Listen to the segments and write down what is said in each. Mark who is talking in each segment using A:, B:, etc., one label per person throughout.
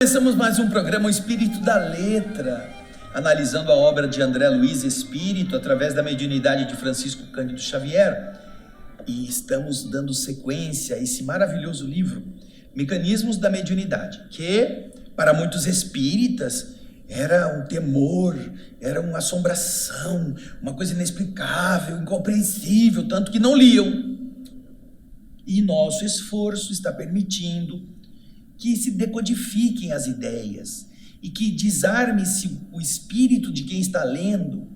A: Começamos mais um programa, O Espírito da Letra, analisando a obra de André Luiz Espírito, através da mediunidade de Francisco Cândido Xavier. E estamos dando sequência a esse maravilhoso livro, Mecanismos da Mediunidade, que para muitos espíritas era um temor, era uma assombração, uma coisa inexplicável, incompreensível, tanto que não liam. E nosso esforço está permitindo que se decodifiquem as ideias e que desarme-se o espírito de quem está lendo,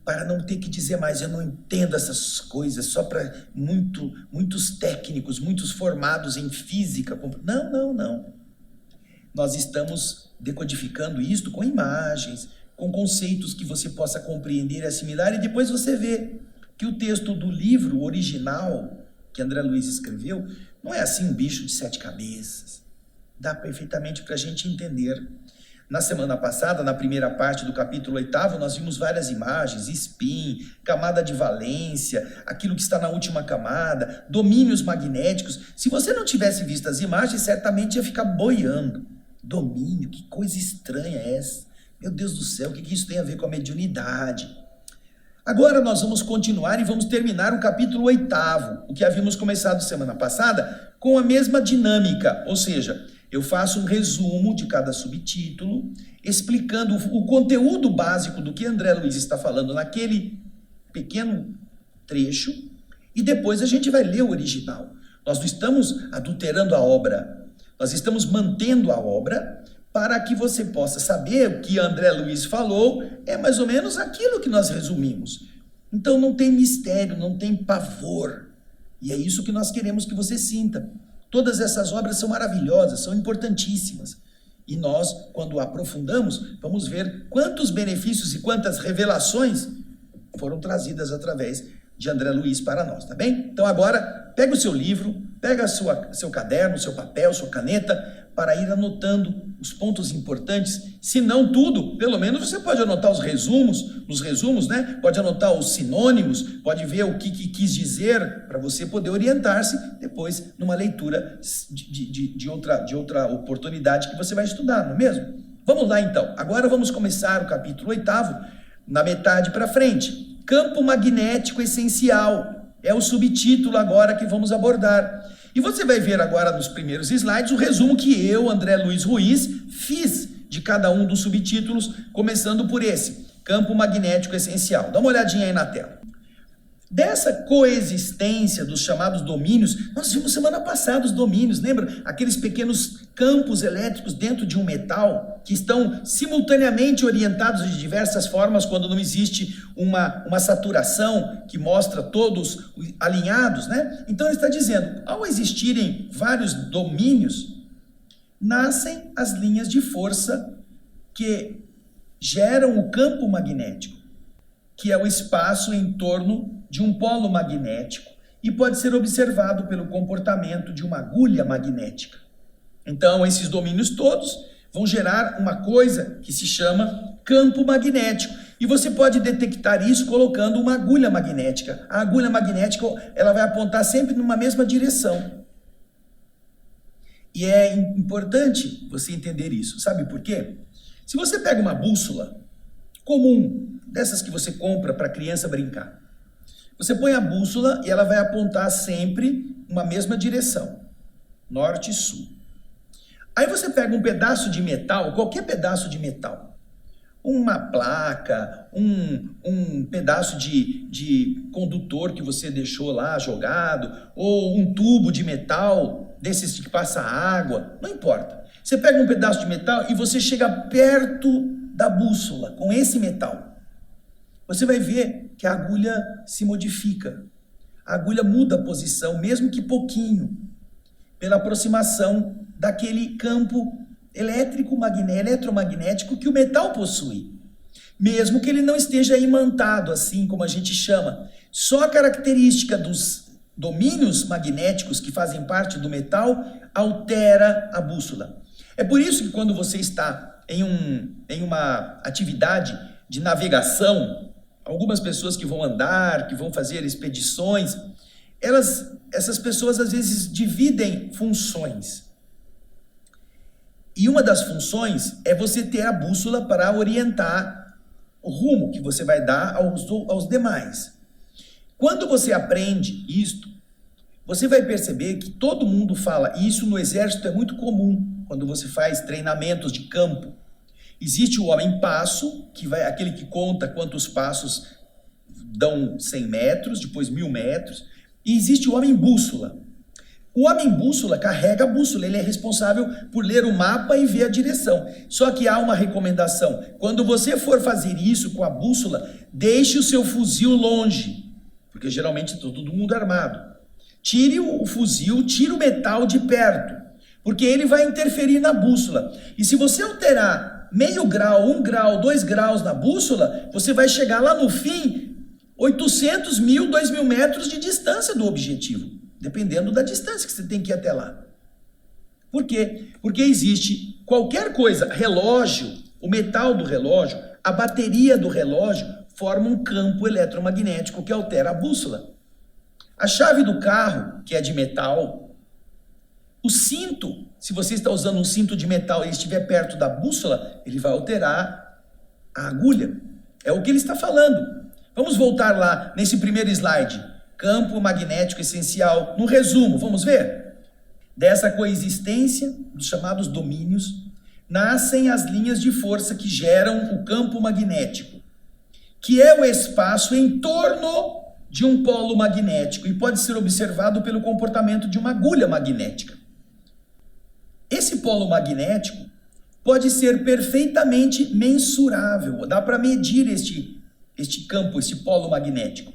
A: para não ter que dizer mais, eu não entendo essas coisas, só para muitos técnicos, muitos formados em física. Não. Nós estamos decodificando isto com imagens, com conceitos que você possa compreender e assimilar, e depois você vê que o texto do livro original que André Luiz escreveu não é assim um bicho de 7 cabeças. Dá perfeitamente para a gente entender. Na semana passada, na primeira parte do capítulo 8º, nós vimos várias imagens, spin, camada de valência, aquilo que está na última camada, domínios magnéticos. Se você não tivesse visto as imagens, certamente ia ficar boiando. Domínio, que coisa estranha é essa? Meu Deus do céu, o que isso tem a ver com a mediunidade? Agora nós vamos continuar e vamos terminar o capítulo 8º, o que havíamos começado semana passada, com a mesma dinâmica, ou seja, eu faço um resumo de cada subtítulo, explicando o conteúdo básico do que André Luiz está falando naquele pequeno trecho, e depois a gente vai ler o original. Nós não estamos adulterando a obra, nós estamos mantendo a obra para que você possa saber o que André Luiz falou, é mais ou menos aquilo que nós resumimos. Então não tem mistério, não tem pavor, e é isso que nós queremos que você sinta. Todas essas obras são maravilhosas, são importantíssimas. E nós, quando aprofundamos, vamos ver quantos benefícios e quantas revelações foram trazidas através de André Luiz para nós, tá bem? Então agora, pega o seu livro, pega seu caderno, seu papel, sua caneta, para ir anotando os pontos importantes, se não tudo, pelo menos você pode anotar os resumos, né? Pode anotar os sinônimos, pode ver o que quis dizer, para você poder orientar-se depois numa leitura de outra oportunidade que você vai estudar, não é mesmo? Vamos lá então, agora vamos começar o capítulo 8º, na metade para frente. Campo magnético essencial, é o subtítulo agora que vamos abordar. E você vai ver agora nos primeiros slides o resumo que eu, André Luiz Ruiz, fiz de cada um dos subtítulos, começando por esse, campo magnético essencial. Dá uma olhadinha aí na tela. Dessa coexistência dos chamados domínios, nós vimos semana passada os domínios, lembra? Aqueles pequenos campos elétricos dentro de um metal que estão simultaneamente orientados de diversas formas quando não existe uma saturação que mostra todos alinhados, né? Então ele está dizendo, ao existirem vários domínios, nascem as linhas de força que geram o campo magnético, que é o espaço em torno de um polo magnético e pode ser observado pelo comportamento de uma agulha magnética. Então, esses domínios todos vão gerar uma coisa que se chama campo magnético. E você pode detectar isso colocando uma agulha magnética. A agulha magnética, ela vai apontar sempre numa mesma direção. E é importante você entender isso. Sabe por quê? Se você pega uma bússola comum, dessas que você compra para a criança brincar, você põe a bússola e ela vai apontar sempre uma mesma direção, norte e sul. Aí você pega um pedaço de metal, qualquer pedaço de metal, uma placa, um pedaço de condutor que você deixou lá jogado, ou um tubo de metal, desses que passa água, não importa. Você pega um pedaço de metal e você chega perto da bússola com esse metal. Você vai ver que a agulha se modifica. A agulha muda a posição, mesmo que pouquinho, pela aproximação daquele campo eletromagnético que o metal possui. Mesmo que ele não esteja imantado, assim como a gente chama. Só a característica dos domínios magnéticos que fazem parte do metal altera a bússola. É por isso que quando você está em uma atividade de navegação, algumas pessoas que vão andar, que vão fazer expedições, essas pessoas às vezes dividem funções. E uma das funções é você ter a bússola para orientar o rumo que você vai dar aos demais. Quando você aprende isto, você vai perceber que todo mundo fala, e isso no exército é muito comum, quando você faz treinamentos de campo. Existe o homem passo, aquele que conta quantos passos dão 100 metros, depois 1000 metros, e existe o homem bússola. O homem bússola carrega a bússola, ele é responsável por ler o mapa e ver a direção. Só que há uma recomendação, quando você for fazer isso com a bússola, deixe o seu fuzil longe, porque geralmente está todo mundo armado. Tire o fuzil, tire o metal de perto, porque ele vai interferir na bússola. E se você alterar meio grau, 1 grau, 2 graus na bússola, você vai chegar lá no fim, 800, 1000, 2000 metros de distância do objetivo, dependendo da distância que você tem que ir até lá. Por quê? Porque existe qualquer coisa, relógio, o metal do relógio, a bateria do relógio, forma um campo eletromagnético que altera a bússola. A chave do carro, que é de metal, o cinto, se você está usando um cinto de metal e estiver perto da bússola, ele vai alterar a agulha. É o que ele está falando. Vamos voltar lá nesse primeiro slide. Campo magnético essencial. No resumo, vamos ver? Dessa coexistência dos chamados domínios, nascem as linhas de força que geram o campo magnético, que é o espaço em torno de um polo magnético e pode ser observado pelo comportamento de uma agulha magnética. Esse polo magnético pode ser perfeitamente mensurável, dá para medir este campo, esse polo magnético.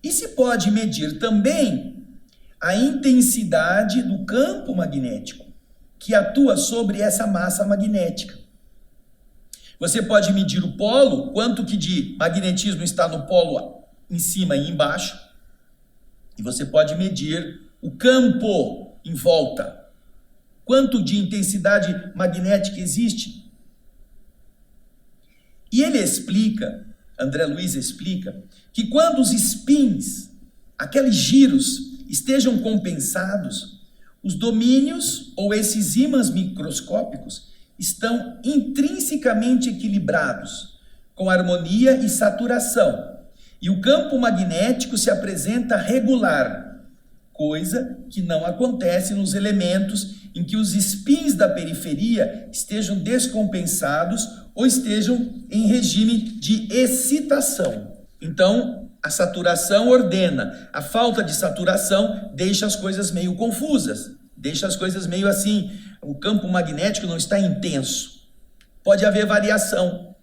A: E se pode medir também a intensidade do campo magnético que atua sobre essa massa magnética. Você pode medir o polo, quanto que de magnetismo está no polo em cima e embaixo, e você pode medir o campo em volta. Quanto de intensidade magnética existe? E ele explica, André Luiz explica, que quando os spins, aqueles giros, estejam compensados, os domínios ou esses ímãs microscópicos estão intrinsecamente equilibrados, com harmonia e saturação. E o campo magnético se apresenta regular, coisa que não acontece nos elementos em que os spins da periferia estejam descompensados ou estejam em regime de excitação. Então, a saturação ordena, a falta de saturação deixa as coisas meio confusas, deixa as coisas meio assim, o campo magnético não está intenso. Pode haver variação.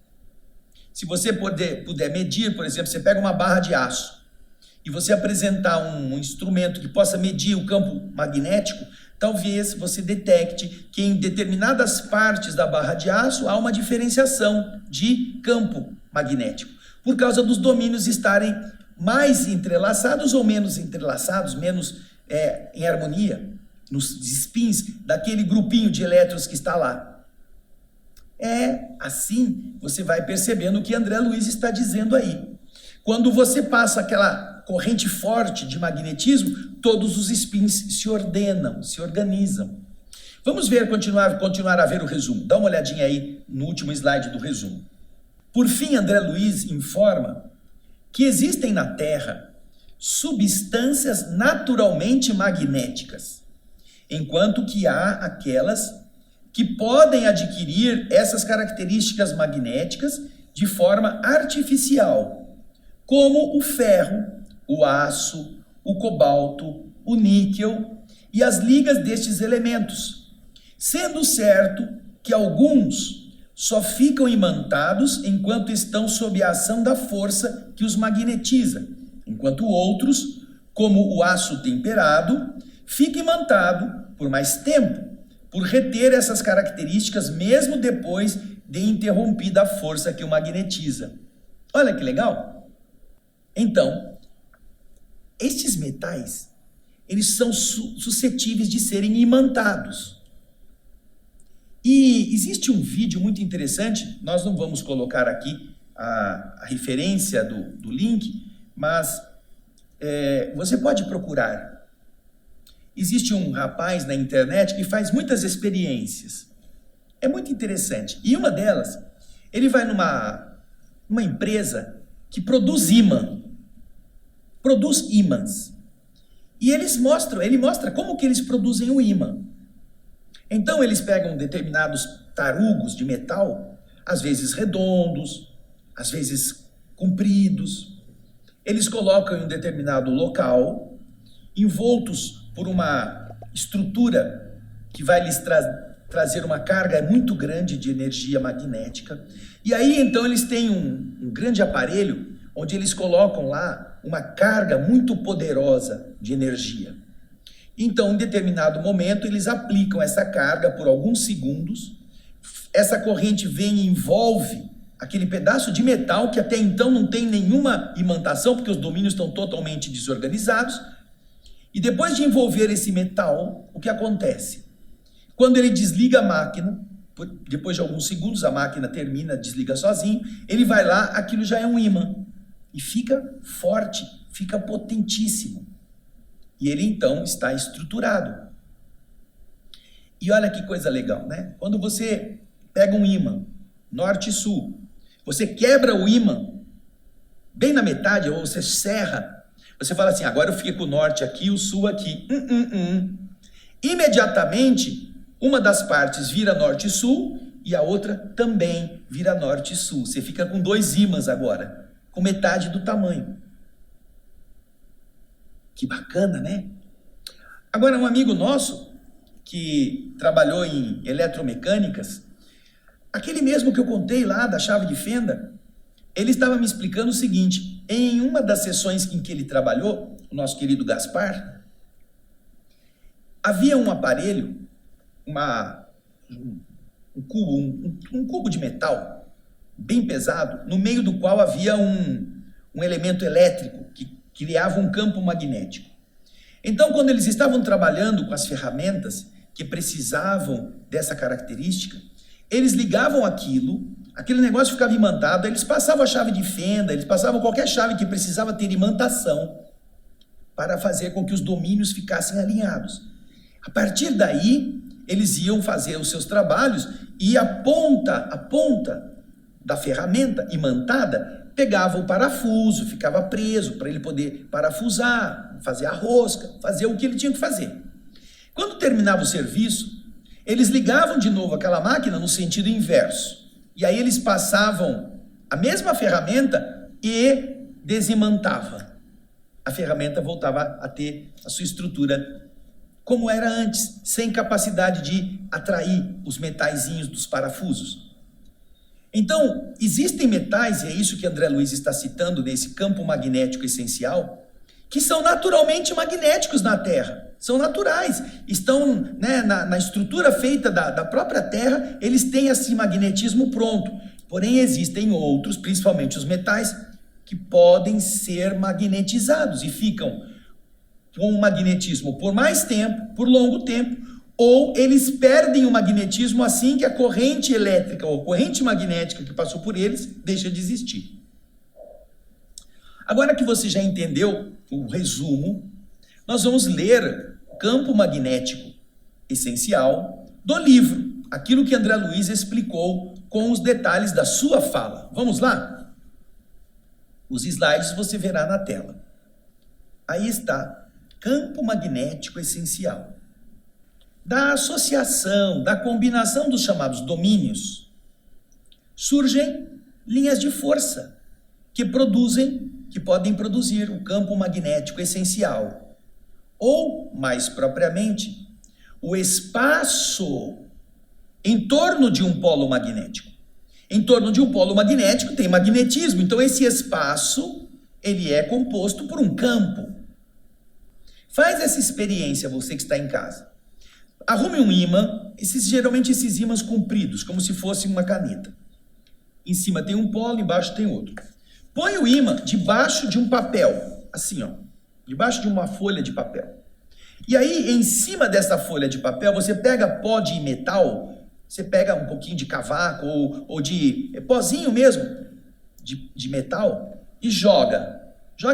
A: Se você puder medir, por exemplo, você pega uma barra de aço e você apresentar um instrumento que possa medir o campo magnético, talvez você detecte que em determinadas partes da barra de aço há uma diferenciação de campo magnético, por causa dos domínios estarem mais entrelaçados ou menos entrelaçados, menos em harmonia, nos spins daquele grupinho de elétrons que está lá. Assim, você vai percebendo o que André Luiz está dizendo aí. Quando você passa aquela corrente forte de magnetismo, todos os spins se ordenam, se organizam. Vamos ver, continuar a ver o resumo. Dá uma olhadinha aí no último slide do resumo. Por fim, André Luiz informa que existem na Terra substâncias naturalmente magnéticas, enquanto que há aquelas que podem adquirir essas características magnéticas de forma artificial, como o ferro, o aço, o cobalto, o níquel e as ligas destes elementos, sendo certo que alguns só ficam imantados enquanto estão sob a ação da força que os magnetiza, enquanto outros, como o aço temperado, fica imantado por mais tempo, por reter essas características mesmo depois de interrompida a força que o magnetiza. Olha que legal! Então, estes metais, eles são suscetíveis de serem imantados. E existe um vídeo muito interessante, nós não vamos colocar aqui a referência do link, mas você pode procurar. Existe um rapaz na internet que faz muitas experiências. É muito interessante. E uma delas, ele vai numa empresa que produz ímã. Produz ímãs. E ele mostra como que eles produzem o ímã. Então eles pegam determinados tarugos de metal, às vezes redondos, às vezes compridos. Eles colocam em um determinado local, envoltos por uma estrutura que vai lhes trazer uma carga muito grande de energia magnética. E aí então eles têm um grande aparelho onde eles colocam lá uma carga muito poderosa de energia. Então, em determinado momento, eles aplicam essa carga por alguns segundos, essa corrente vem e envolve aquele pedaço de metal que até então não tem nenhuma imantação, porque os domínios estão totalmente desorganizados, e depois de envolver esse metal, o que acontece? Quando ele desliga a máquina, depois de alguns segundos a máquina termina, desliga sozinho, ele vai lá, aquilo já é um ímã, e fica forte, fica potentíssimo. E ele então está estruturado. E olha que coisa legal, né? Quando você pega um ímã, norte e sul, você quebra o ímã bem na metade, ou você serra, você fala assim, agora eu fico o norte aqui, o sul aqui. Imediatamente, uma das partes vira norte e sul, e a outra também vira norte e sul. Você fica com dois ímãs agora, com metade do tamanho. Que bacana, né? Agora, um amigo nosso, que trabalhou em eletromecânicas, aquele mesmo que eu contei lá da chave de fenda, ele estava me explicando o seguinte, em uma das sessões em que ele trabalhou, o nosso querido Gaspar, havia um aparelho, um cubo de metal, bem pesado, no meio do qual havia um elemento elétrico que criava um campo magnético. Então, quando eles estavam trabalhando com as ferramentas que precisavam dessa característica, eles ligavam aquele negócio ficava imantado, eles passavam a chave de fenda, eles passavam qualquer chave que precisava ter imantação para fazer com que os domínios ficassem alinhados. A partir daí, eles iam fazer os seus trabalhos e a ponta da ferramenta imantada pegava o parafuso, ficava preso para ele poder parafusar, fazer a rosca, fazer o que ele tinha que fazer. Quando terminava o serviço, eles ligavam de novo aquela máquina no sentido inverso. E aí eles passavam a mesma ferramenta e desimantavam. A ferramenta voltava a ter a sua estrutura como era antes, sem capacidade de atrair os metaizinhos dos parafusos. Então, existem metais, e é isso que André Luiz está citando nesse campo magnético essencial, que são naturalmente magnéticos na Terra, são naturais, estão, né, na estrutura feita da própria Terra, eles têm esse magnetismo pronto. Porém, existem outros, principalmente os metais, que podem ser magnetizados e ficam com o magnetismo por mais tempo, por longo tempo, ou eles perdem o magnetismo assim que a corrente elétrica ou corrente magnética que passou por eles deixa de existir. Agora que você já entendeu o resumo, nós vamos ler Campo Magnético Essencial do livro, aquilo que André Luiz explicou com os detalhes da sua fala. Vamos lá? Os slides você verá na tela. Aí está, Campo Magnético Essencial. Da associação, da combinação dos chamados domínios, surgem linhas de força que podem produzir o campo magnético essencial. Ou, mais propriamente, o espaço em torno de um polo magnético. Em torno de um polo magnético tem magnetismo, então esse espaço, ele é composto por um campo. Faz essa experiência, você que está em casa. Arrume um ímã, geralmente esses ímãs compridos, como se fosse uma caneta. Em cima tem um polo, embaixo tem outro. Põe o ímã debaixo de um papel, assim ó, debaixo de uma folha de papel. E aí, em cima dessa folha de papel, você pega pó de metal, você pega um pouquinho de cavaco ou de pozinho mesmo, de metal, e joga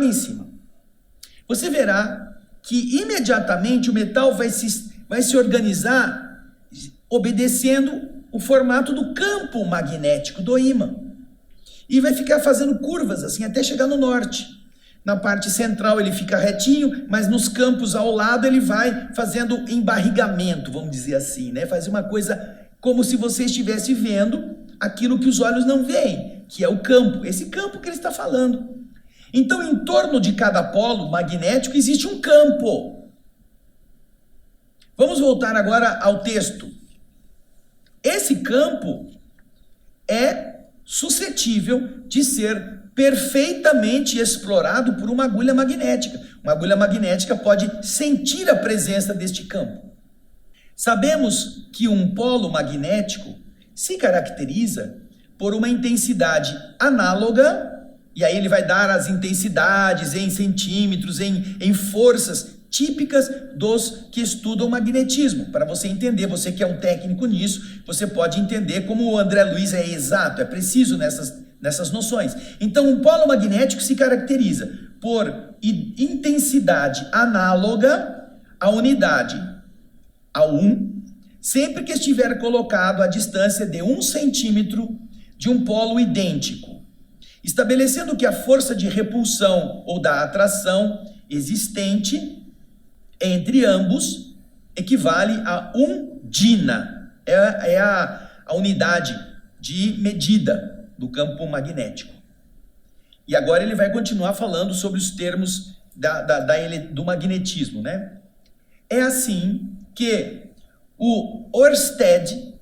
A: em cima. Você verá que imediatamente o metal vai se organizar obedecendo o formato do campo magnético do ímã. E vai ficar fazendo curvas assim até chegar no norte. Na parte central ele fica retinho, mas nos campos ao lado ele vai fazendo embarrigamento, vamos dizer assim, né? Faz uma coisa como se você estivesse vendo aquilo que os olhos não veem, que é o campo, esse campo que ele está falando. Então, em torno de cada polo magnético existe um campo. Vamos voltar agora ao texto. Esse campo é suscetível de ser perfeitamente explorado por uma agulha magnética. Uma agulha magnética pode sentir a presença deste campo. Sabemos que um polo magnético se caracteriza por uma intensidade análoga, e aí ele vai dar as intensidades em centímetros, em forças típicas dos que estudam magnetismo. Para você entender, você que é um técnico nisso, você pode entender como o André Luiz é exato, é preciso nessas noções. Então, um polo magnético se caracteriza por intensidade análoga à unidade, a 1, sempre que estiver colocado à distância de 1 centímetro de um polo idêntico, estabelecendo que a força de repulsão ou da atração existente entre ambos equivale a 1 dina, é a unidade de medida do campo magnético. E agora ele vai continuar falando sobre os termos do magnetismo, né? É assim que o Ørsted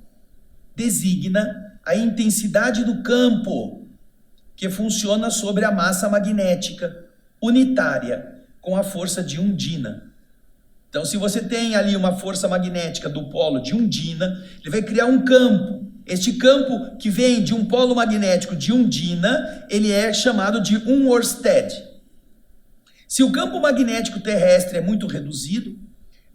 A: designa a intensidade do campo que funciona sobre a massa magnética unitária com a força de 1 dina. Então, se você tem ali uma força magnética do polo de 1 dina, ele vai criar um campo. Este campo que vem de um polo magnético de 1 dina, ele é chamado de 1 Ørsted. Se o campo magnético terrestre é muito reduzido,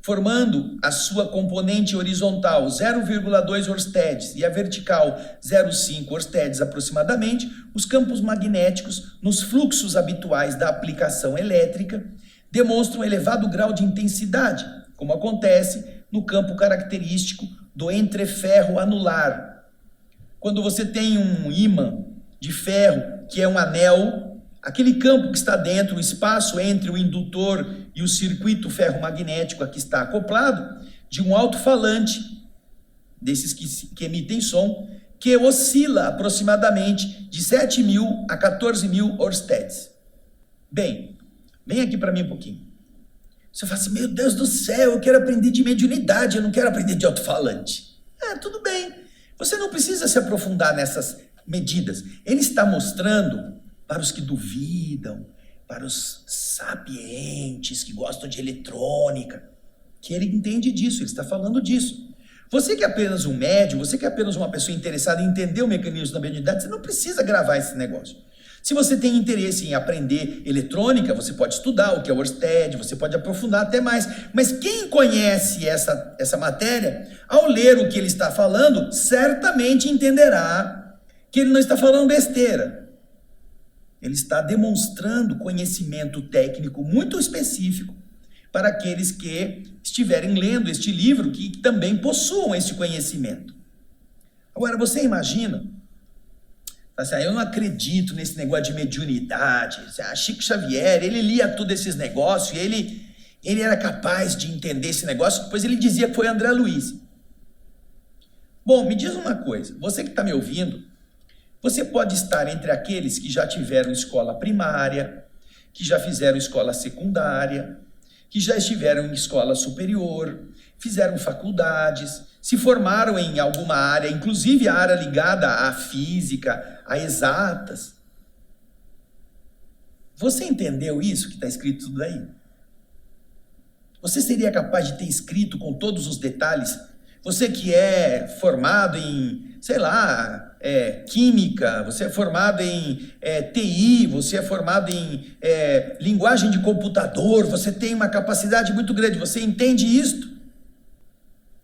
A: formando a sua componente horizontal 0,2 Ørsteds e a vertical 0,5 Ørsteds aproximadamente, os campos magnéticos nos fluxos habituais da aplicação elétrica demonstram elevado grau de intensidade, como acontece no campo característico do entreferro anular. Quando você tem um ímã de ferro, que é um anel, aquele campo que está dentro, o espaço entre o indutor e o circuito ferromagnético a que está acoplado, de um alto-falante, desses que emitem som, que oscila aproximadamente de 7.000 a 14.000 Ørsteds. Bem, vem aqui para mim um pouquinho. Você fala assim, meu Deus do céu, eu quero aprender de mediunidade, eu não quero aprender de alto-falante. Tudo bem, você não precisa se aprofundar nessas medidas. Ele está mostrando para os que duvidam, para os sapientes que gostam de eletrônica, que ele entende disso, ele está falando disso. Você que é apenas um médium, você que é apenas uma pessoa interessada em entender o mecanismo da mediunidade, você não precisa gravar esse negócio. Se você tem interesse em aprender eletrônica, você pode estudar o que é o Ørsted, você pode aprofundar até mais. Mas quem conhece essa matéria, ao ler o que ele está falando, certamente entenderá que ele não está falando besteira. Ele está demonstrando conhecimento técnico muito específico para aqueles que estiverem lendo este livro, que também possuam esse conhecimento. Agora, você imagina, assim, eu não acredito nesse negócio de mediunidade. Chico Xavier, ele lia todos esses negócios e ele era capaz de entender esse negócio, depois ele dizia que foi André Luiz. Bom, me diz uma coisa, você que está me ouvindo, você pode estar entre aqueles que já tiveram escola primária, que já fizeram escola secundária, que já estiveram em escola superior, fizeram faculdades, se formaram em alguma área, inclusive a área ligada à física, a exatas. Você entendeu isso que está escrito tudo aí? Você seria capaz de ter escrito com todos os detalhes? Você que é formado em, sei lá, química, você é formado em TI, você é formado em linguagem de computador, você tem uma capacidade muito grande, você entende isto?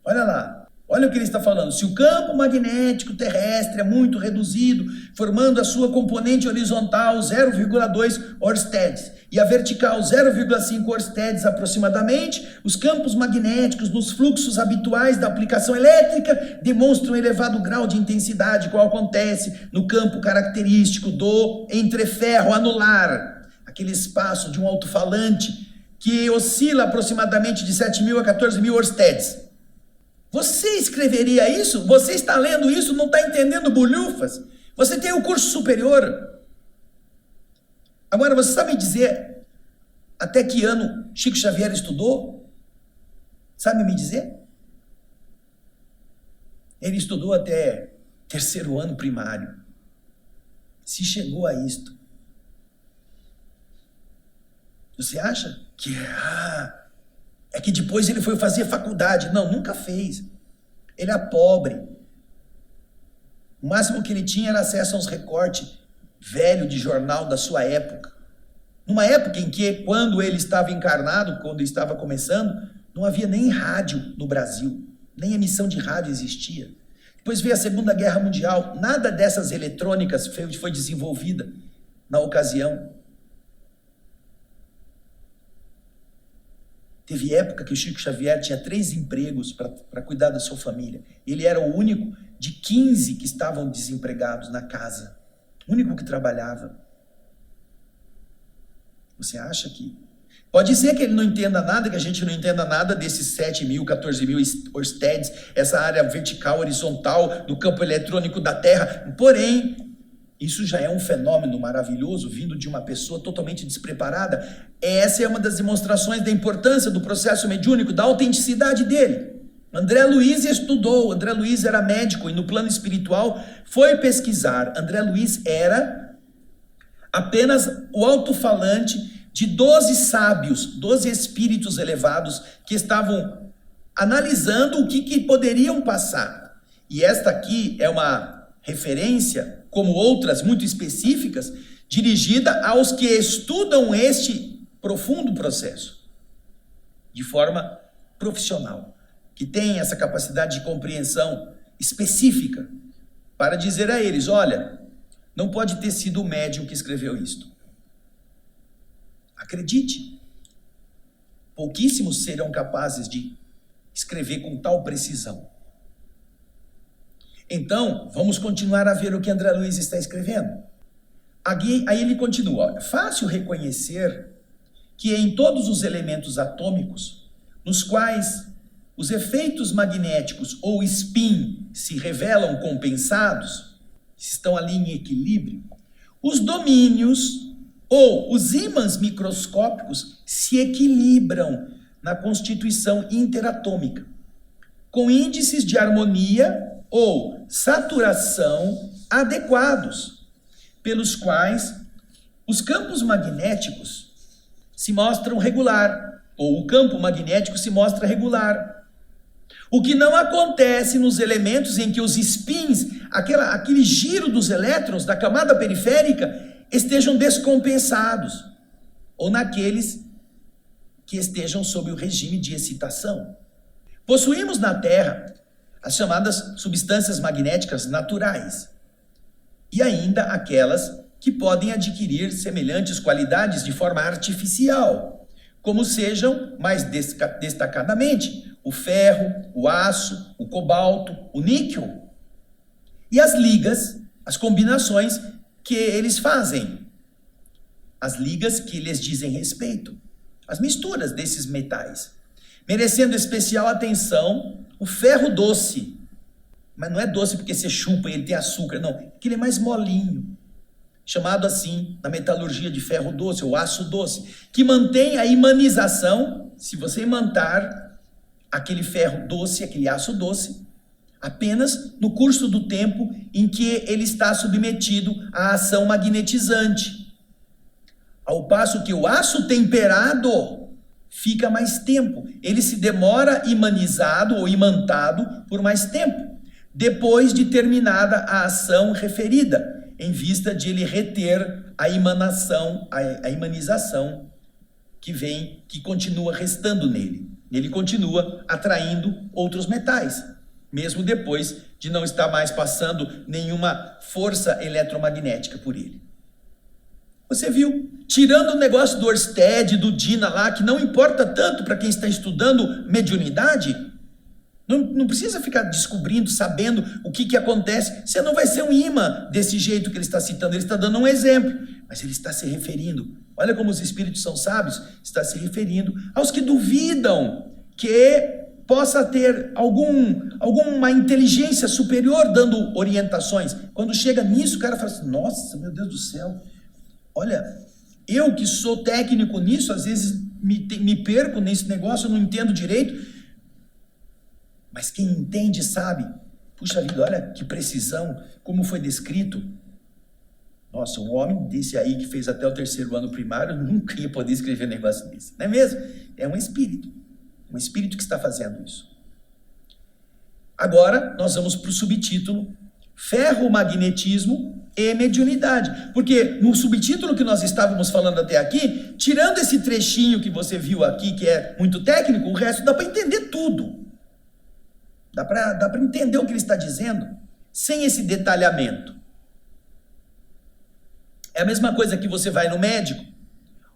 A: Olha lá, Olha o que ele está falando. Se o campo magnético terrestre é muito reduzido, formando a sua componente horizontal 0,2 orsteds e a vertical 0,5 orsteds aproximadamente, os campos magnéticos nos fluxos habituais da aplicação elétrica demonstram um elevado grau de intensidade, qual acontece no campo característico do entreferro anular, aquele espaço de um alto-falante que oscila aproximadamente de 7.000 a 14.000 orsteds. Você escreveria isso? Você está lendo isso, não está entendendo bolhufas? Você tem o curso superior. Agora, você sabe dizer até que ano Chico Xavier estudou? Sabe me dizer? Ele estudou até terceiro ano primário. Se chegou a isto. Você acha que é que depois ele foi fazer faculdade? Não, nunca fez. Ele era pobre. O máximo que ele tinha era acesso aos recortes velho de jornal da sua época. Numa época em que, quando ele estava encarnado, quando estava começando, não havia nem rádio no Brasil. Nem emissão de rádio existia. Depois veio a Segunda Guerra Mundial. Nada dessas eletrônicas foi desenvolvida na ocasião. Teve época que o Chico Xavier tinha 3 empregos para cuidar da sua família. Ele era o único de 15 que estavam desempregados na casa. O único que trabalhava. Você acha que... Pode ser que ele não entenda nada, que a gente não entenda nada desses 7.000, 14.000 orsteds, essa área vertical, horizontal do campo eletrônico da Terra. Porém, isso já é um fenômeno maravilhoso vindo de uma pessoa totalmente despreparada. Essa é uma das demonstrações da importância do processo mediúnico, da autenticidade dele. André Luiz estudou, André Luiz era médico e no plano espiritual foi pesquisar. André Luiz era apenas o alto-falante de 12 sábios, 12 espíritos elevados que estavam analisando o que poderiam passar. E esta aqui é uma referência, como outras muito específicas, dirigida aos que estudam este profundo processo, de forma profissional, que tem essa capacidade de compreensão específica, para dizer a eles, olha, não pode ter sido o médium que escreveu isto. Acredite, pouquíssimos serão capazes de escrever com tal precisão. Então, vamos continuar a ver o que André Luiz está escrevendo. Aí ele continua, fácil reconhecer que em todos os elementos atômicos, nos quais os efeitos magnéticos ou spin se revelam compensados, estão ali em equilíbrio, os domínios ou os ímãs microscópicos se equilibram na constituição interatômica, com índices de harmonia ou saturação adequados, pelos quais os campos magnéticos se mostram regular, ou o campo magnético se mostra regular. O que não acontece nos elementos em que os spins, aquele giro dos elétrons da camada periférica, estejam descompensados, ou naqueles que estejam sob o regime de excitação. Possuímos na Terra as chamadas substâncias magnéticas naturais, e ainda aquelas que podem adquirir semelhantes qualidades de forma artificial, como sejam mais destacadamente o ferro, o aço, o cobalto, o níquel, e as ligas, as combinações que eles fazem, as ligas que lhes dizem respeito, as misturas desses metais, merecendo especial atenção o ferro doce, mas não é doce porque você chupa e ele tem açúcar, não, porque ele é mais molinho, chamado assim na metalurgia de ferro doce, ou aço doce, que mantém a imanização. Se você imantar aquele ferro doce, aquele aço doce, apenas no curso do tempo em que ele está submetido à ação magnetizante. Ao passo que o aço temperado fica mais tempo. Ele se demora imanizado ou imantado por mais tempo, depois de terminada a ação referida, em vista de ele reter a imanização que continua restando nele. Ele continua atraindo outros metais. mesmo depois de não estar mais passando nenhuma força eletromagnética por ele. Você viu? Tirando o negócio do Ørsted, do Dina lá, que não importa tanto para quem está estudando mediunidade, não precisa ficar descobrindo, sabendo o que acontece. Você não vai ser um imã desse jeito que ele está citando. Ele está dando um exemplo, mas ele está se referindo. Olha como os espíritos são sábios. Está se referindo aos que duvidam que possa ter alguma inteligência superior dando orientações. Quando chega nisso, o cara fala assim, nossa, meu Deus do céu. Olha, eu que sou técnico nisso, às vezes me perco nesse negócio, eu não entendo direito. Mas quem entende sabe. Puxa vida, olha que precisão, como foi descrito. Nossa, um homem desse aí que fez até o 3º ano primário nunca ia poder escrever um negócio desse. Não é mesmo? É um espírito que está fazendo isso. Agora, nós vamos para o subtítulo Ferromagnetismo e Mediunidade. Porque no subtítulo que nós estávamos falando até aqui, tirando esse trechinho que você viu aqui, que é muito técnico, o resto dá para entender tudo. Dá para entender o que ele está dizendo, sem esse detalhamento. É a mesma coisa que você vai no médico.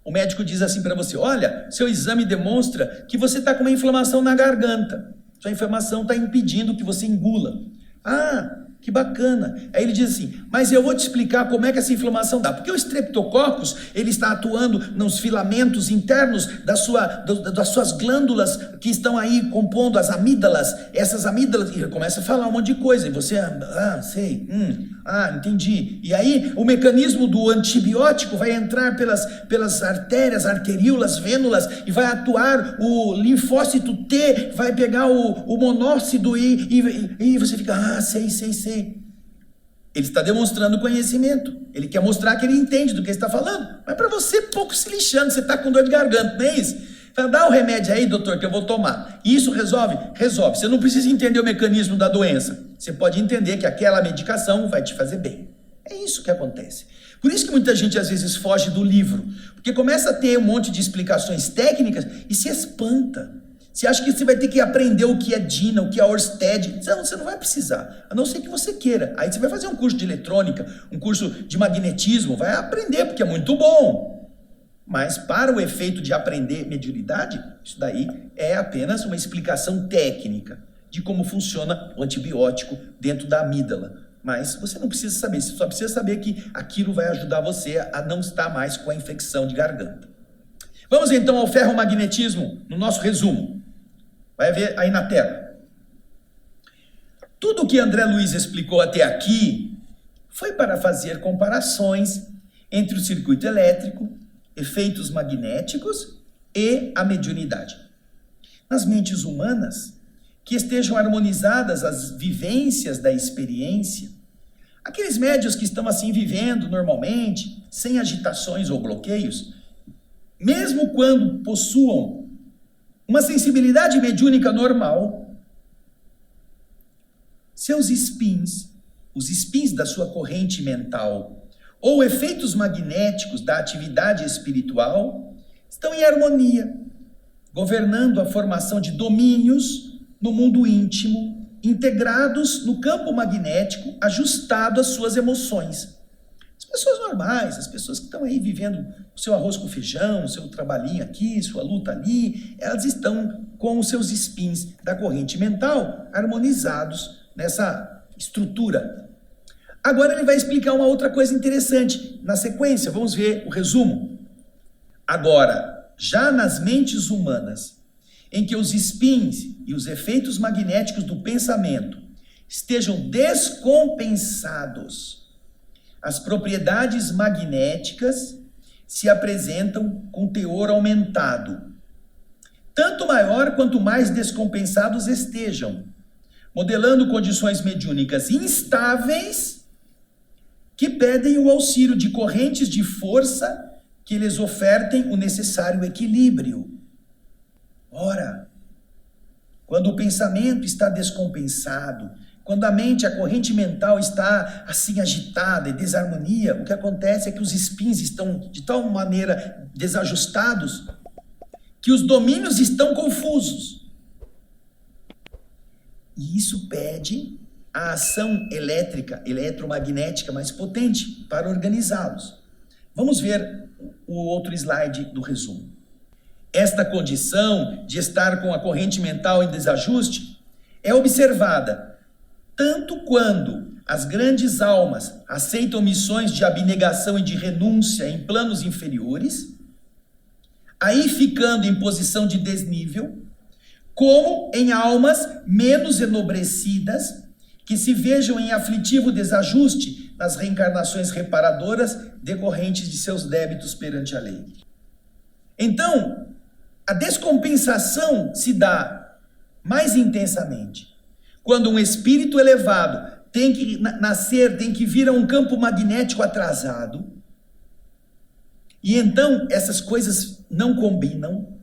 A: O médico diz assim para você, olha, seu exame demonstra que você está com uma inflamação na garganta. Sua inflamação está impedindo que você engula. Ah, que bacana. Aí ele diz assim, mas eu vou te explicar como é que essa inflamação dá. Porque o Streptococcus, ele está atuando nos filamentos internos das suas glândulas que estão aí compondo as amígdalas. Essas amígdalas, e começa a falar um monte de coisa. E você, sei, entendi. E aí o mecanismo do antibiótico vai entrar pelas artérias, arteríolas, vênulas, e vai atuar o linfócito T, vai pegar o monócito e você fica, sei. Ele está demonstrando conhecimento. Ele quer mostrar que ele entende do que ele está falando. Mas para você, pouco se lixando, você está com dor de garganta, não é isso? Fala, dá o remédio aí, doutor, que eu vou tomar. E isso resolve? Resolve. Você não precisa entender o mecanismo da doença. Você pode entender que aquela medicação vai te fazer bem. É isso que acontece. Por isso que muita gente às vezes foge do livro. Porque começa a ter um monte de explicações técnicas e se espanta. Você acha que você vai ter que aprender o que é Dina, o que é Ørsted? Não, você não vai precisar, a não ser que você queira. Aí você vai fazer um curso de eletrônica, um curso de magnetismo, vai aprender, porque é muito bom. Mas para o efeito de aprender mediunidade, isso daí é apenas uma explicação técnica de como funciona o antibiótico dentro da amígdala. Mas você não precisa saber, você só precisa saber que aquilo vai ajudar você a não estar mais com a infecção de garganta. Vamos então ao ferromagnetismo no nosso resumo. Vai ver aí na tela. Tudo o que André Luiz explicou até aqui foi para fazer comparações entre o circuito elétrico, efeitos magnéticos e a mediunidade. Nas mentes humanas, que estejam harmonizadas as vivências da experiência, aqueles médiuns que estão assim vivendo normalmente, sem agitações ou bloqueios, mesmo quando possuam uma sensibilidade mediúnica normal, seus spins, os spins da sua corrente mental, ou efeitos magnéticos da atividade espiritual, estão em harmonia, governando a formação de domínios no mundo íntimo, integrados no campo magnético, ajustado às suas emoções. As pessoas normais, as pessoas que estão aí vivendo o seu arroz com feijão, o seu trabalhinho aqui, sua luta ali, elas estão com os seus spins da corrente mental harmonizados nessa estrutura. Agora ele vai explicar uma outra coisa interessante. Na sequência, vamos ver o resumo. Agora, já nas mentes humanas, em que os spins e os efeitos magnéticos do pensamento estejam descompensados, as propriedades magnéticas se apresentam com teor aumentado, tanto maior quanto mais descompensados estejam, modelando condições mediúnicas instáveis que pedem o auxílio de correntes de força que lhes ofertem o necessário equilíbrio. Ora, quando o pensamento está descompensado, quando a mente, a corrente mental está assim agitada e desarmonia, o que acontece é que os spins estão de tal maneira desajustados que os domínios estão confusos. E isso pede a ação elétrica, eletromagnética mais potente para organizá-los. Vamos ver o outro slide do resumo. Esta condição de estar com a corrente mental em desajuste é observada tanto quando as grandes almas aceitam missões de abnegação e de renúncia em planos inferiores, aí ficando em posição de desnível, como em almas menos enobrecidas, que se vejam em aflitivo desajuste nas reencarnações reparadoras decorrentes de seus débitos perante a lei. Então, a descompensação se dá mais intensamente quando um espírito elevado tem que nascer, tem que vir a um campo magnético atrasado, e então essas coisas não combinam,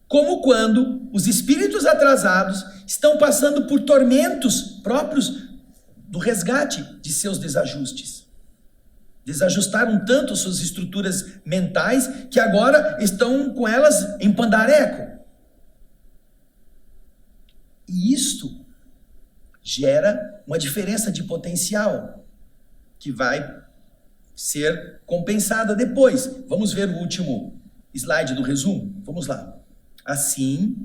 A: como quando os espíritos atrasados estão passando por tormentos próprios do resgate de seus desajustes. Desajustaram tanto suas estruturas mentais que agora estão com elas em pandareco. E isto gera uma diferença de potencial que vai ser compensada depois. Vamos ver o último slide do resumo? Vamos lá. Assim,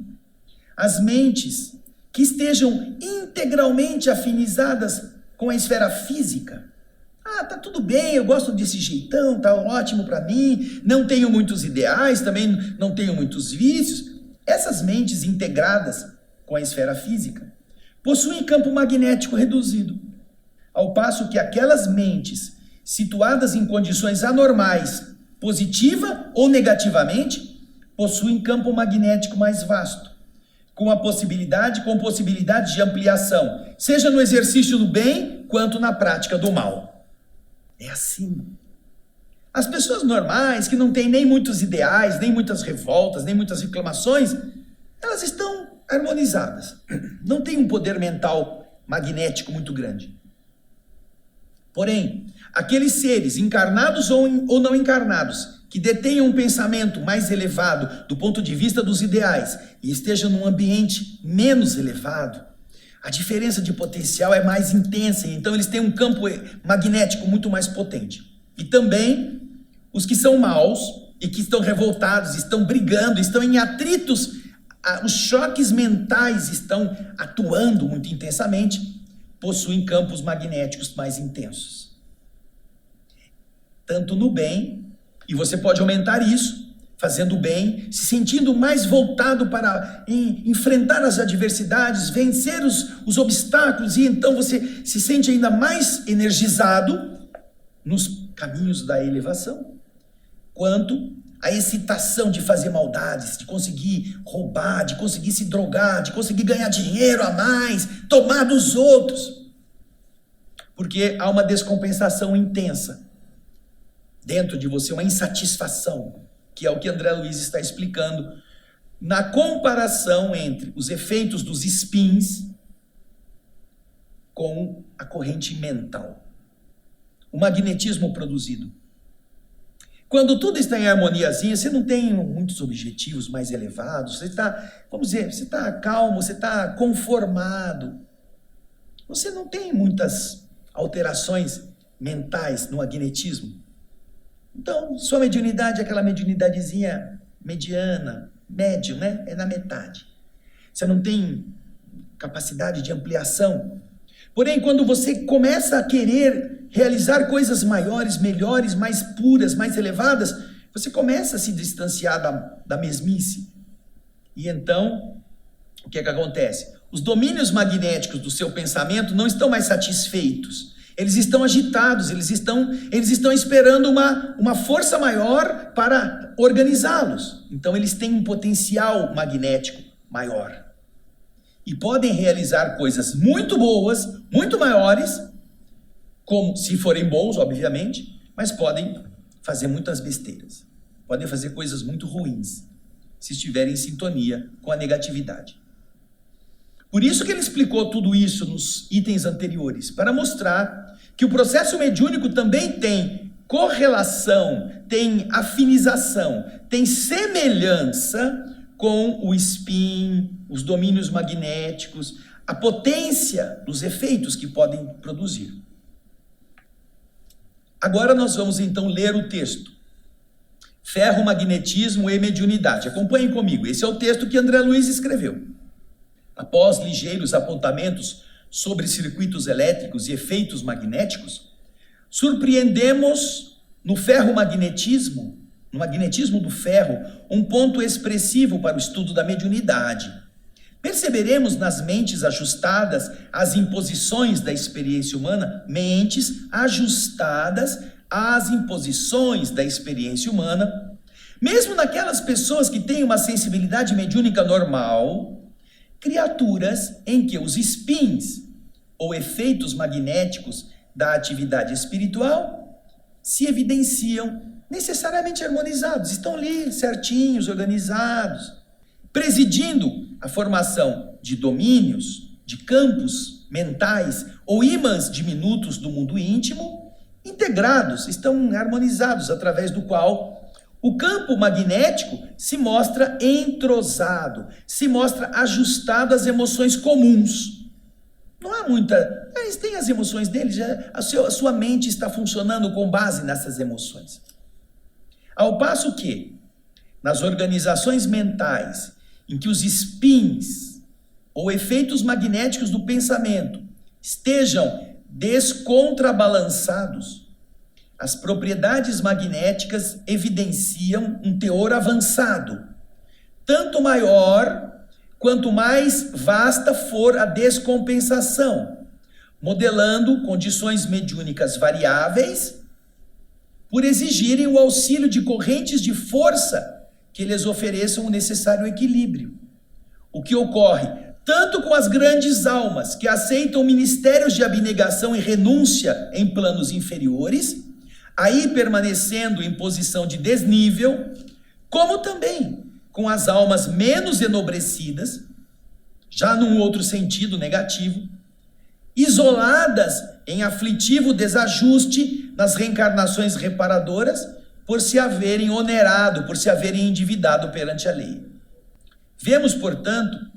A: as mentes que estejam integralmente afinizadas com a esfera física. Tá tudo bem, eu gosto desse jeitão, tá ótimo para mim, não tenho muitos ideais, também não tenho muitos vícios. Essas mentes integradas com a esfera física possuem campo magnético reduzido, ao passo que aquelas mentes situadas em condições anormais, positiva ou negativamente, possuem campo magnético mais vasto, com possibilidade de ampliação, seja no exercício do bem, quanto na prática do mal. É assim. As pessoas normais, que não têm nem muitos ideais, nem muitas revoltas, nem muitas reclamações, elas estão harmonizadas. Não têm um poder mental magnético muito grande. Porém, aqueles seres encarnados ou não encarnados, que detenham um pensamento mais elevado do ponto de vista dos ideais e estejam num ambiente menos elevado, a diferença de potencial é mais intensa, então eles têm um campo magnético muito mais potente. E também os que são maus e que estão revoltados, estão brigando, estão em atritos, os choques mentais estão atuando muito intensamente, possuem campos magnéticos mais intensos. Tanto no bem, e você pode aumentar isso, fazendo o bem, se sentindo mais voltado para enfrentar as adversidades, vencer os obstáculos, e então você se sente ainda mais energizado nos caminhos da elevação, quanto a excitação de fazer maldades, de conseguir roubar, de conseguir se drogar, de conseguir ganhar dinheiro a mais, tomar dos outros, porque há uma descompensação intensa dentro de você, uma insatisfação, que é o que André Luiz está explicando, na comparação entre os efeitos dos spins com a corrente mental, o magnetismo produzido. Quando tudo está em harmoniazinha, você não tem muitos objetivos mais elevados, você está, vamos dizer, você está calmo, você está conformado, você não tem muitas alterações mentais no magnetismo. Então, sua mediunidade é aquela mediunidadezinha mediana, médium, né? É na metade. Você não tem capacidade de ampliação. Porém, quando você começa a querer realizar coisas maiores, melhores, mais puras, mais elevadas, você começa a se distanciar da mesmice. E então, o que é que acontece? Os domínios magnéticos do seu pensamento não estão mais satisfeitos. Eles estão agitados, eles estão esperando uma força maior para organizá-los. Então eles têm um potencial magnético maior. E podem realizar coisas muito boas, muito maiores, como se forem bons, obviamente, mas podem fazer muitas besteiras. Podem fazer coisas muito ruins, se estiverem em sintonia com a negatividade. Por isso que ele explicou tudo isso nos itens anteriores, para mostrar que o processo mediúnico também tem correlação, tem afinização, tem semelhança com o spin, os domínios magnéticos, a potência dos efeitos que podem produzir. Agora nós vamos então ler o texto. Ferromagnetismo e mediunidade. Acompanhem comigo, esse é o texto que André Luiz escreveu. Após ligeiros apontamentos sobre circuitos elétricos e efeitos magnéticos, surpreendemos no ferromagnetismo, no magnetismo do ferro, um ponto expressivo para o estudo da mediunidade. Perceberemos nas mentes ajustadas às imposições da experiência humana, mentes ajustadas às imposições da experiência humana, mesmo naquelas pessoas que têm uma sensibilidade mediúnica normal, criaturas em que os spins ou efeitos magnéticos da atividade espiritual se evidenciam necessariamente harmonizados, estão ali certinhos, organizados, presidindo a formação de domínios, de campos mentais ou ímãs diminutos do mundo íntimo, integrados, estão harmonizados, através do qual o campo magnético se mostra entrosado, se mostra ajustado às emoções comuns. Não há muita... Eles têm as emoções deles, já, a sua mente está funcionando com base nessas emoções. Ao passo que, nas organizações mentais, em que os spins ou efeitos magnéticos do pensamento estejam descontrabalançados, as propriedades magnéticas evidenciam um teor avançado, tanto maior quanto mais vasta for a descompensação, modelando condições mediúnicas variáveis, por exigirem o auxílio de correntes de força que lhes ofereçam o necessário equilíbrio. O que ocorre tanto com as grandes almas que aceitam ministérios de abnegação e renúncia em planos inferiores, aí permanecendo em posição de desnível, como também com as almas menos enobrecidas, já num outro sentido negativo, isoladas em aflitivo desajuste nas reencarnações reparadoras, por se haverem onerado, por se haverem endividado perante a lei. Vemos, portanto,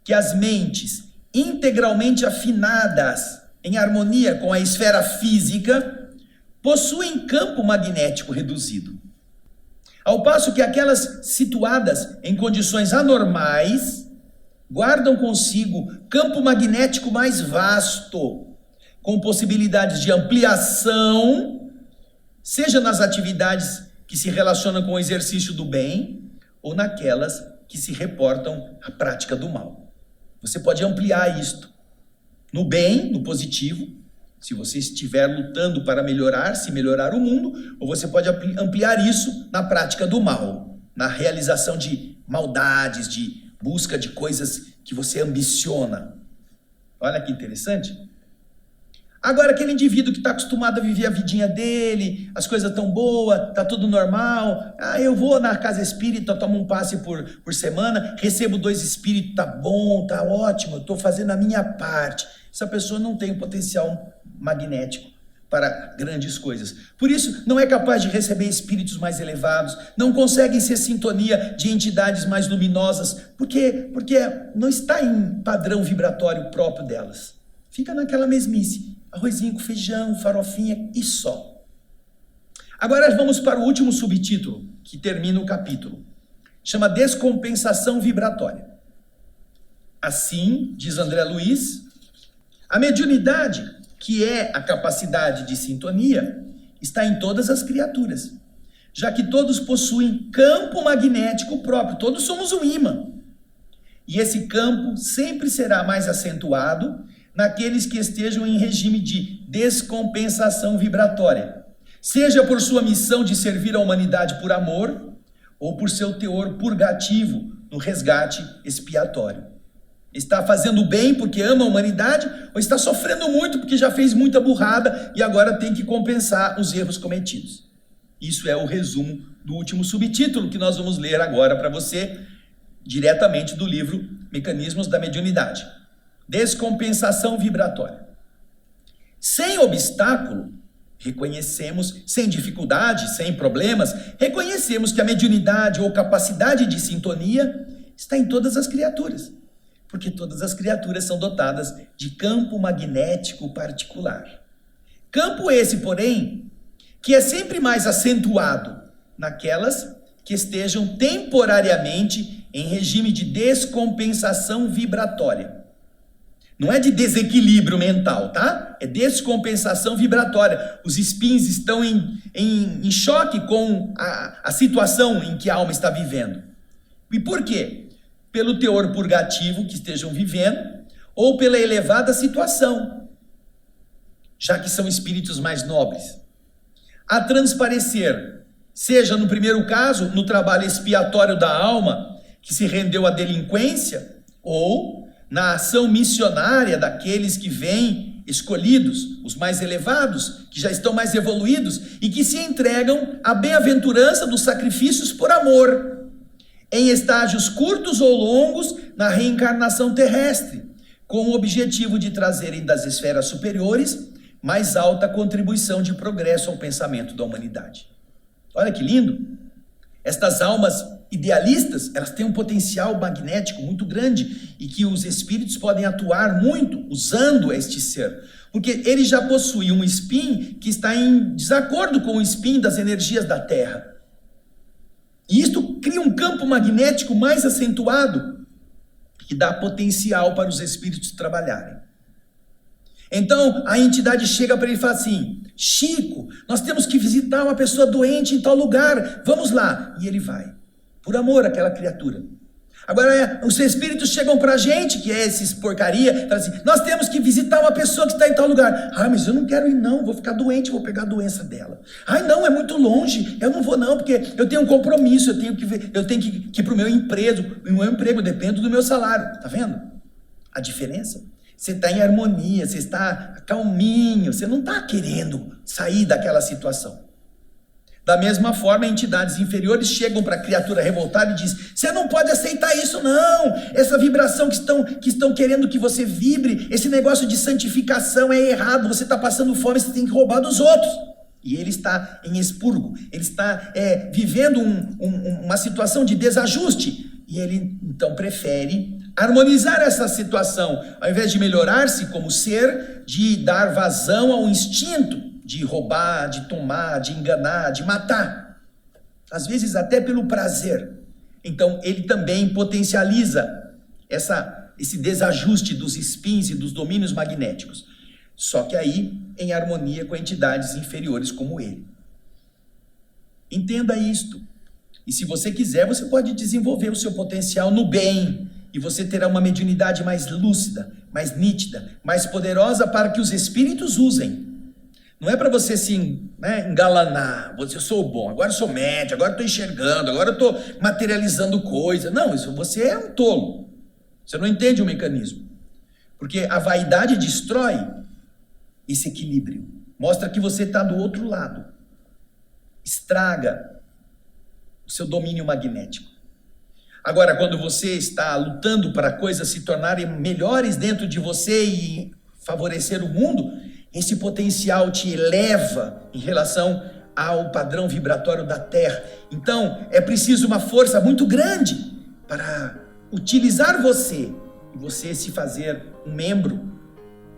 A: que as mentes integralmente afinadas em harmonia com a esfera física possuem campo magnético reduzido, ao passo que aquelas situadas em condições anormais guardam consigo campo magnético mais vasto, com possibilidades de ampliação, seja nas atividades que se relacionam com o exercício do bem, ou naquelas que se reportam à prática do mal. Você pode ampliar isto no bem, no positivo, se você estiver lutando para melhorar, se melhorar o mundo, ou você pode ampliar isso na prática do mal, na realização de maldades, de busca de coisas que você ambiciona. Olha que interessante. Agora, aquele indivíduo que está acostumado a viver a vidinha dele, as coisas tão boas, está tudo normal, eu vou na casa espírita, tomo um passe por semana, recebo 2 espíritos, tá bom, tá ótimo, eu estou fazendo a minha parte. Essa pessoa não tem o potencial magnético para grandes coisas. Por isso, não é capaz de receber espíritos mais elevados, não consegue ser sintonia de entidades mais luminosas, porque não está em padrão vibratório próprio delas. Fica naquela mesmice, arrozinho com feijão, farofinha e só. Agora vamos para o último subtítulo, que termina o capítulo. Chama Descompensação Vibratória. Assim, diz André Luiz, a mediunidade, que é a capacidade de sintonia, está em todas as criaturas, já que todos possuem campo magnético próprio, todos somos um ímã. E esse campo sempre será mais acentuado naqueles que estejam em regime de descompensação vibratória, seja por sua missão de servir a humanidade por amor, ou por seu teor purgativo no resgate expiatório. Está fazendo bem porque ama a humanidade, ou está sofrendo muito porque já fez muita burrada e agora tem que compensar os erros cometidos. Isso é o resumo do último subtítulo que nós vamos ler agora para você, diretamente do livro Mecanismos da Mediunidade. Descompensação vibratória. Sem obstáculo, reconhecemos, sem dificuldade, sem problemas, reconhecemos que a mediunidade ou capacidade de sintonia está em todas as criaturas, porque todas as criaturas são dotadas de campo magnético particular. Campo esse, porém, que é sempre mais acentuado naquelas que estejam temporariamente em regime de descompensação vibratória. Não é de desequilíbrio mental, tá? É descompensação vibratória. Os spins estão em choque com a situação em que a alma está vivendo. E por quê? Pelo teor purgativo que estejam vivendo ou pela elevada situação, já que são espíritos mais nobres. A transparecer, seja no primeiro caso, no trabalho expiatório da alma, que se rendeu à delinquência, ou na ação missionária daqueles que vêm escolhidos, os mais elevados, que já estão mais evoluídos e que se entregam à bem-aventurança dos sacrifícios por amor, em estágios curtos ou longos na reencarnação terrestre, com o objetivo de trazerem das esferas superiores mais alta contribuição de progresso ao pensamento da humanidade. Olha que lindo! Estas almas idealistas, elas têm um potencial magnético muito grande e que os espíritos podem atuar muito usando este ser, porque ele já possui um spin que está em desacordo com o spin das energias da Terra. E isto cria um campo magnético mais acentuado que dá potencial para os espíritos trabalharem. Então a entidade chega para ele e fala assim: Chico, nós temos que visitar uma pessoa doente em tal lugar, vamos lá. E ele vai, por amor àquela criatura. Agora os espíritos chegam para a gente, que é esses porcaria, falam assim: nós temos que visitar uma pessoa que está em tal lugar. Ah, mas eu não quero ir não, vou ficar doente, vou pegar a doença dela. Ai não, é muito longe, eu não vou não, porque eu tenho um compromisso, eu tenho que ir para o meu emprego depende do meu salário. Tá vendo a diferença? Você está em harmonia, você está calminho, você não está querendo sair daquela situação. Da mesma forma, entidades inferiores chegam para a criatura revoltada e dizem: você não pode aceitar isso não, essa vibração que estão querendo que você vibre, esse negócio de santificação é errado, você está passando fome, você tem que roubar dos outros. E ele está em expurgo, ele está vivendo uma situação de desajuste, e ele então prefere harmonizar essa situação, ao invés de melhorar-se como ser, de dar vazão ao instinto de roubar, de tomar, de enganar, de matar, às vezes até pelo prazer. Então ele também potencializa esse desajuste dos spins e dos domínios magnéticos, só que aí em harmonia com entidades inferiores como ele. Entenda isto, e se você quiser, você pode desenvolver o seu potencial no bem, e você terá uma mediunidade mais lúcida, mais nítida, mais poderosa para que os espíritos usem. Não é para você se engalanar: eu sou bom, agora eu sou médio, agora estou enxergando, agora eu estou materializando coisa. Não, você é um tolo. Você não entende o mecanismo. Porque a vaidade destrói esse equilíbrio. Mostra que você está do outro lado. Estraga o seu domínio magnético. Agora, quando você está lutando para coisas se tornarem melhores dentro de você e favorecer o mundo, esse potencial te eleva em relação ao padrão vibratório da Terra. Então, é preciso uma força muito grande para utilizar você e você se fazer um membro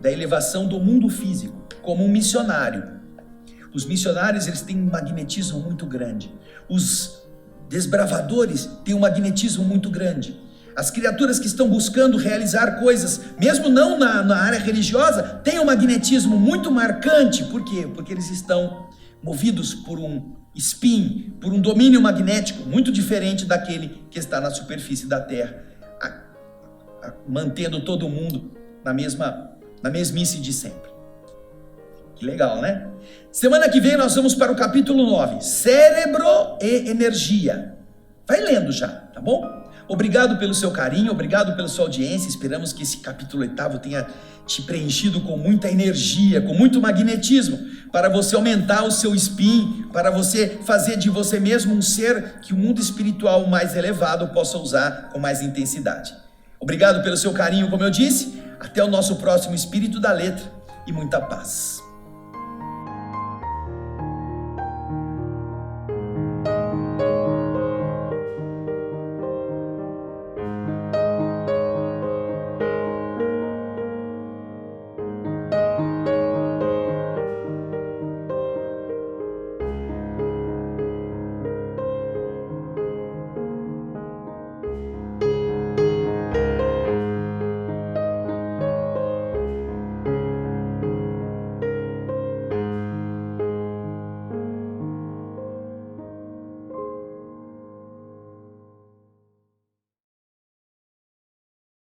A: da elevação do mundo físico, como um missionário. Os missionários, eles têm um magnetismo muito grande. Os desbravadores têm um magnetismo muito grande. As criaturas que estão buscando realizar coisas, mesmo não na área religiosa, têm um magnetismo muito marcante. Por quê? Porque eles estão movidos por um spin, por um domínio magnético muito diferente daquele que está na superfície da Terra, mantendo todo mundo na mesmice de sempre. Que legal, né? Semana que vem nós vamos para o capítulo 9, Cérebro e Energia. Vai lendo já, tá bom? Obrigado pelo seu carinho, obrigado pela sua audiência. Esperamos que esse capítulo 8º tenha te preenchido com muita energia, com muito magnetismo, para você aumentar o seu spin, para você fazer de você mesmo um ser que o mundo espiritual mais elevado possa usar com mais intensidade. Obrigado pelo seu carinho, como eu disse. Até o nosso próximo Espírito da Letra e muita paz.